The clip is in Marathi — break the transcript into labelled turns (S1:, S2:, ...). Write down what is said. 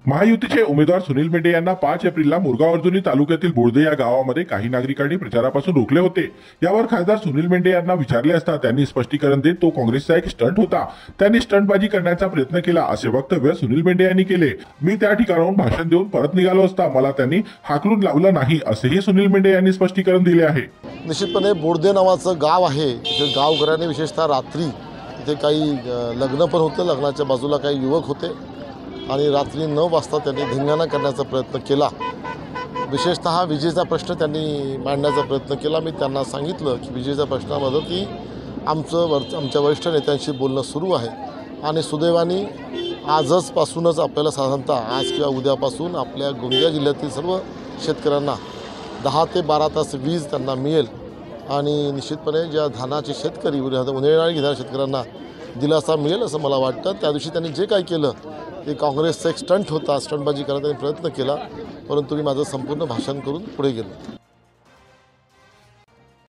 S1: महायुतीचे उमेदवार सुनील मेंढे यांना 5 एप्रिलला मुरगाव अर्जुनी तालुक्यातील बोर्दे या गावामध्ये काही नागरिकांनी प्रचारापासून रोखले होते। यावर खासदार सुनील मेंढे यांना विचारले असता त्यांनी स्पष्टीकरण देत तो काँग्रेसचा एक स्टंट होता, त्यांनी स्टंटबाजी करण्याचा प्रयत्न केला असे वक्तव्य सुनील मेंढे यांनी केले। मी त्या ठिकाणाहून भाषण देऊन परत निघालो असता मला त्यांनी हाकलून लावलं नाही असेही सुनील मेंढे यांनी स्पष्टीकरण दिले आहे।
S2: निश्चितपणे बोर्दे नावाचं गाव आहे, तिथे गावकऱ्यांनी विशेषतः रात्री तिथे काही लग्न पण होतं, लग्नाच्या बाजूला काही युवक होते आणि रात्री 9 वाजता त्यांनी धिंगाणा करण्याचा प्रयत्न केला। विशेषतः विजेचा प्रश्न त्यांनी मांडण्याचा प्रयत्न केला। मी त्यांना सांगितलं की विजेच्या प्रश्नामध्ये की आमच्या वरिष्ठ नेत्यांशी बोलणं सुरू आहे आणि सुदैवाने आजपासूनच आपल्याला साधारणतः आज किंवा उद्यापासून आपल्या गोंदिया जिल्ह्यातील सर्व शेतकऱ्यांना 10 ते 12 तास वीज त्यांना मिळेल आणि निश्चितपणे ज्या धानाचे शेतकरी उन्हाळी घेणाऱ्या शेतकऱ्यांना दिलासा मिळेल असं मला वाटतं। त्या दिवशी त्यांनी जे काही केलं ते काँग्रेसचा एक स्टंट होता, स्टंटबाजी करायचा प्रयत्न केला, परंतु मी माझं संपूर्ण भाषण करून पुढे गेलो।